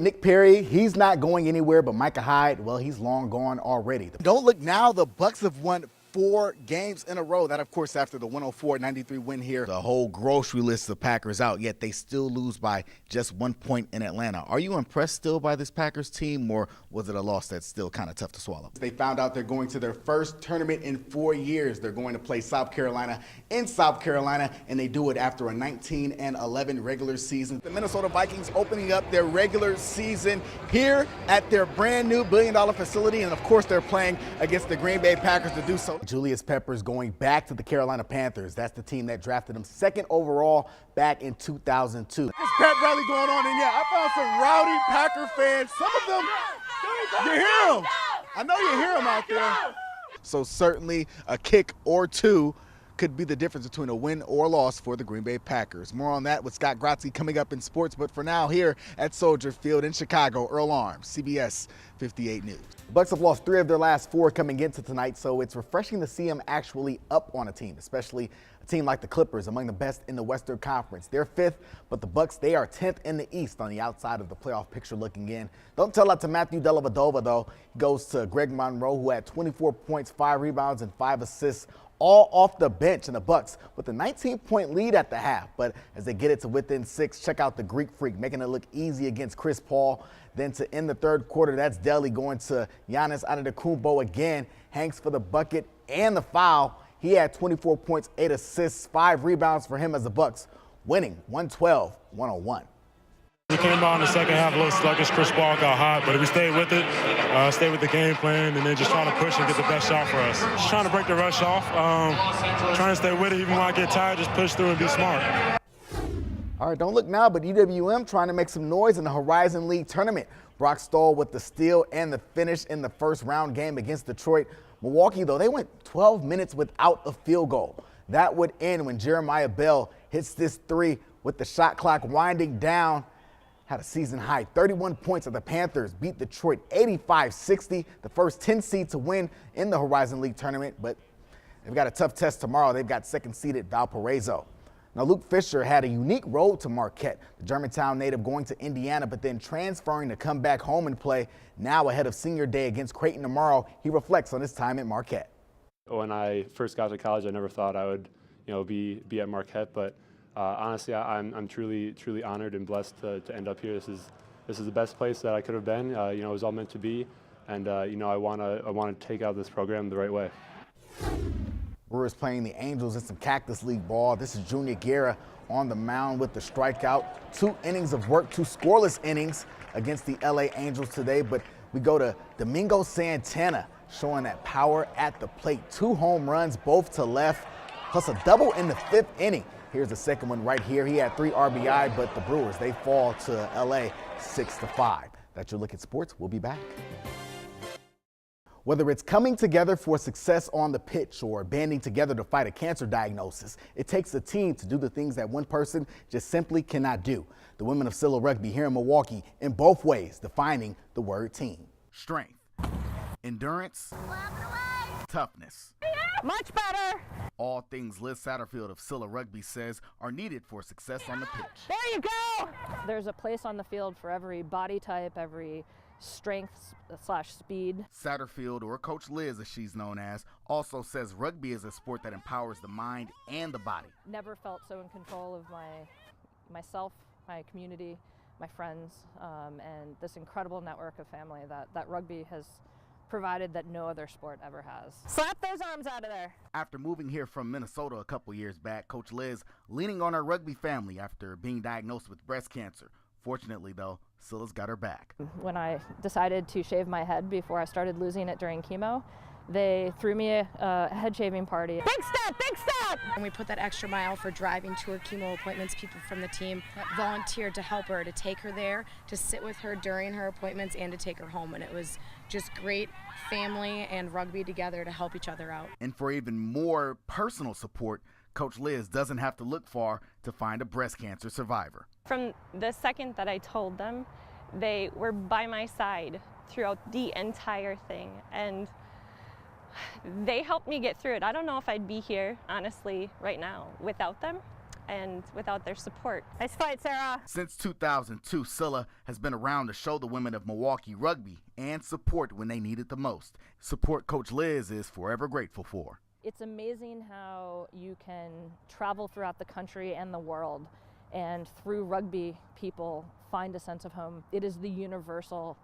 Nick Perry, he's not going anywhere, but Micah Hyde, well, he's long gone already. Don't look now, the Bucks have won 4 games in a row. That, of course, after the 104-93 win here. The whole grocery list of Packers out, yet they still lose by just 1 point in Atlanta. Are you impressed still by this Packers team, or was it a loss that's still kind of tough to swallow? They found out they're going to their first tournament in 4 years. They're going to play South Carolina in South Carolina, and they do it after a 19-11 regular season. The Minnesota Vikings opening up their regular season here at their brand new $1 billion facility, and of course they're playing against the Green Bay Packers to do so. Julius Peppers going back to the Carolina Panthers. That's the team that drafted him 2nd overall back in 2002. There's pep rally going on in here. I found some rowdy Packer fans. Some of them, you hear them. I know you hear them out there. So certainly a kick or two could be the difference between a win or loss for the Green Bay Packers. More on that with Scott Grotze coming up in sports, but for now here at Soldier Field in Chicago, Earl Arms, CBS 58 News. The Bucks have lost 3 of their last 4 coming into tonight, so it's refreshing to see them actually up on a team, especially a team like the Clippers, among the best in the Western Conference. They're 5th, but the Bucks, they are 10th in the East on the outside of the playoff picture looking in. Don't tell that to Matthew Dellavedova, though. He goes to Greg Monroe, who had 24 points, 5 rebounds, and 5 assists, all off the bench, in the Bucks with a 19-point lead at the half. But as they get it to within 6, check out the Greek Freak, making it look easy against Chris Paul. Then to end the 3rd quarter, that's Delly going to Giannis Antetokounmpo again. Hanks for the bucket and the foul. He had 24 points, 8 assists, 5 rebounds for him as the Bucks, winning 112-101. We came out in the second half a little sluggish. Chris Paul got hot, but we stayed with it, stayed with the game plan, and then just trying to push and get the best shot for us. Just trying to break the rush off, trying to stay with it even when I get tired, just push through and be smart. All right, don't look now, but UWM trying to make some noise in the Horizon League tournament. Brock Stoll with the steal and the finish in the first round game against Detroit. Milwaukee, though, they went 12 minutes without a field goal. That would end when Jeremiah Bell hits this 3 with the shot clock winding down. Had a season-high 31 points as the Panthers beat Detroit 85-60, the first 10 seed to win in the Horizon League tournament. But they've got a tough test tomorrow. They've got 2nd-seeded Valparaiso. Now, Luke Fisher had a unique road to Marquette, the Germantown native going to Indiana, but then transferring to come back home and play. Now ahead of senior day against Creighton tomorrow, he reflects on his time at Marquette. When I first got to college, I never thought I would, be at Marquette, but honestly, I'm truly honored and blessed to end up here. This is the best place that I could have been. It was all meant to be, and I want to take out this program the right way. Brewers playing the Angels in some Cactus League ball. This is Junior Guerra on the mound with the strikeout. 2 innings of work, 2 scoreless innings against the LA Angels today. But we go to Domingo Santana, showing that power at the plate. 2 home runs, both to left, plus a double in the 5th inning. Here's the second one right here. He had 3 RBI, but the Brewers, they fall to LA 6-5. That's your look at sports. We'll be back. Whether it's coming together for success on the pitch or banding together to fight a cancer diagnosis, it takes a team to do the things that one person just simply cannot do. The women of Scylla Rugby here in Milwaukee, in both ways, defining the word team. Strength, endurance, toughness. Much better. All things Liz Satterfield of Scylla Rugby says are needed for success on the pitch. There you go. There's a place on the field for every body type, every strength/speed. Satterfield, or Coach Liz as she's known as, also says rugby is a sport that empowers the mind and the body. Never felt so in control of myself, my community, my friends, and this incredible network of family that rugby has provided that no other sport ever has. Slap those arms out of there. After moving here from Minnesota a couple years back, Coach Liz leaning on her rugby family after being diagnosed with breast cancer. Fortunately, though, Scylla's got her back. When I decided to shave my head before I started losing it during chemo, they threw me a head shaving party. Big step, big step! And we put that extra mile for driving to her chemo appointments. People from the team volunteered to help her, to take her there, to sit with her during her appointments, and to take her home. And it was just great family and rugby together to help each other out. And for even more personal support, Coach Liz doesn't have to look far to find a breast cancer survivor. From the second that I told them, they were by my side throughout the entire thing, and they helped me get through it. I don't know if I'd be here, honestly, right now without them. and without their support. Nice fight, Sarah. Since 2002, Scylla has been around to show the women of Milwaukee rugby and support when they need it the most. Support Coach Liz is forever grateful for. It's amazing how you can travel throughout the country and the world, and through rugby, people find a sense of home. It is the universal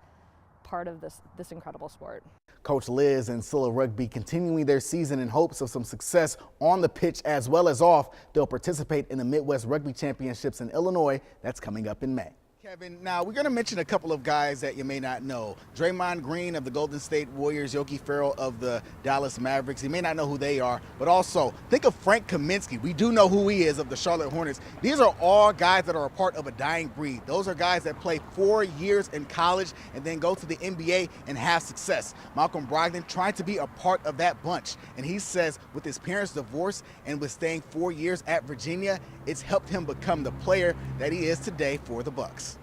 part of this incredible sport. Coach Liz and Scylla Rugby continuing their season in hopes of some success on the pitch as well as off. They'll participate in the Midwest Rugby Championships in Illinois. That's coming up in May. Kevin, now we're going to mention a couple of guys that you may not know. Draymond Green of the Golden State Warriors, Yogi Ferrell of the Dallas Mavericks. You may not know who they are, but also think of Frank Kaminsky. We do know who he is of the Charlotte Hornets. These are all guys that are a part of a dying breed. Those are guys that play 4 years in college and then go to the NBA and have success. Malcolm Brogdon trying to be a part of that bunch. And he says with his parents' divorce and with staying 4 years at Virginia, it's helped him become the player that he is today for the Bucks.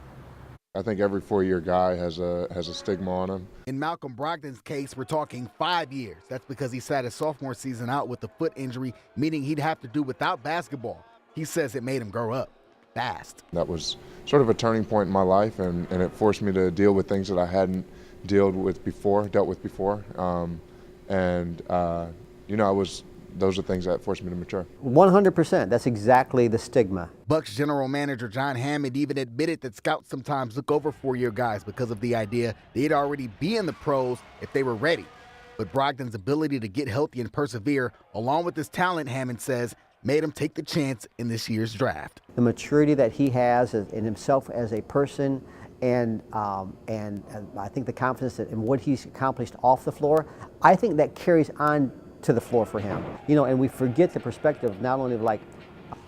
I think every 4-year guy has a stigma on him. In Malcolm Brogdon's case, we're talking 5 years. That's because he sat his sophomore season out with a foot injury, meaning he'd have to do without basketball. He says it made him grow up fast. That was sort of a turning point in my life, and it forced me to deal with things that I hadn't dealt with before. Those are things that forced me to mature. 100%. That's exactly the stigma. Bucks general manager John Hammond even admitted that scouts sometimes look over 4-year guys because of the idea they'd already be in the pros if they were ready. But Brogdon's ability to get healthy and persevere, along with his talent, Hammond says, made him take the chance in this year's draft. The maturity that he has in himself as a person, and I think the confidence in what he's accomplished off the floor, I think that carries on to the floor for him. And we forget the perspective not only of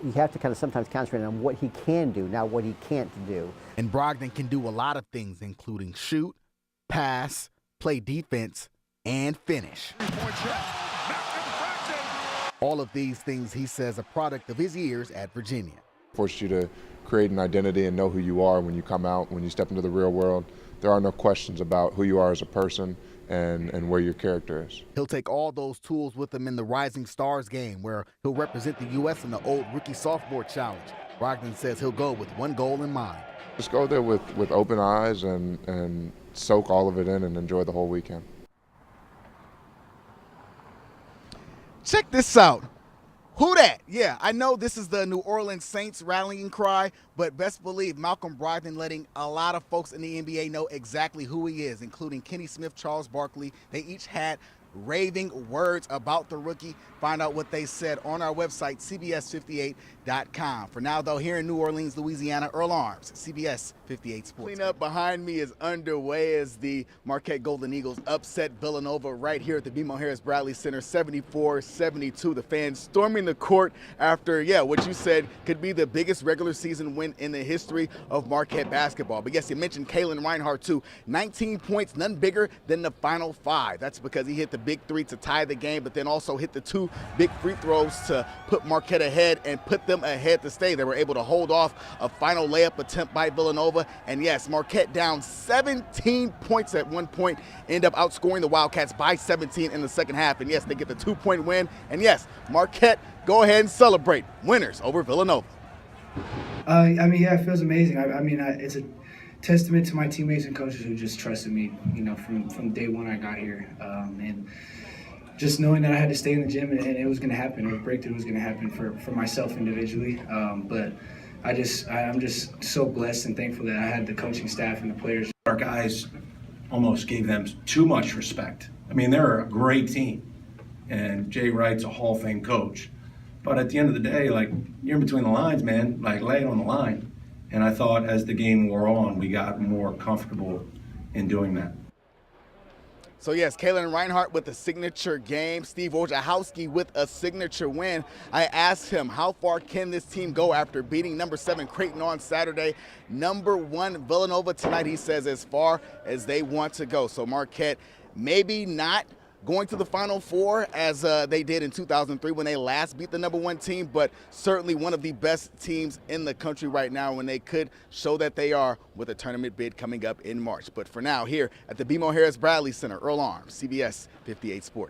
you have to kind of sometimes concentrate on what he can do, not what he can't do. And Brogdon can do a lot of things, including shoot, pass, play defense, and finish. All of these things, he says, a product of his years at Virginia. Forced you to create an identity and know who you are when you come out, when you step into the real world. There are no questions about who you are as a person and where your character is. He'll take all those tools with him in the Rising Stars game, where he'll represent the U.S. in the old Rookie-Sophomore Challenge. Brogdon says he'll go with one goal in mind. Just go there with open eyes and soak all of it in and enjoy the whole weekend. Check this out. Who dat? Yeah, I know this is the New Orleans Saints rallying cry, but best believe Malcolm Brogdon letting a lot of folks in the NBA know exactly who he is, including Kenny Smith, Charles Barkley. They each had raving words about the rookie. Find out what they said on our website, CBS58.com. For now, though, here in New Orleans, Louisiana, Earl Arms, CBS 58 Sports. Cleanup behind me is underway as the Marquette Golden Eagles upset Villanova right here at the BMO Harris Bradley Center, 74-72. The fans storming the court after, what you said could be the biggest regular season win in the history of Marquette basketball. But yes, you mentioned Kalen Reinhardt too. 19 points, none bigger than the final 5. That's because he hit the big 3 to tie the game, but then also hit the 2 big free throws to put Marquette ahead and put them ahead to stay. They were able to hold off a final layup attempt by Villanova. And yes, Marquette down 17 points at one point, end up outscoring the Wildcats by 17 in the second half. And yes, they get the 2-point win. And yes, Marquette go ahead and celebrate, winners over Villanova. It feels amazing. It's a testament to my teammates and coaches who just trusted me, from day one I got here. And just knowing that I had to stay in the gym and it was going to happen, a breakthrough was going to happen for myself individually. But I'm just so blessed and thankful that I had the coaching staff and the players. Our guys almost gave them too much respect. They're a great team, and Jay Wright's a Hall of Fame coach. But at the end of the day, you're in between the lines, man, lay it on the line. And I thought as the game wore on, we got more comfortable in doing that. So yes, Kalen Reinhardt with a signature game, Steve Wojciechowski with a signature win. I asked him, how far can this team go after beating number 7 Creighton on Saturday, number 1 Villanova tonight? He says as far as they want to go. So Marquette maybe not going to the Final Four as they did in 2003 when they last beat the number 1 team, but certainly one of the best teams in the country right now when they could show that they are with a tournament bid coming up in March. But for now, here at the BMO Harris Bradley Center, Earl Arms, CBS 58 Sports.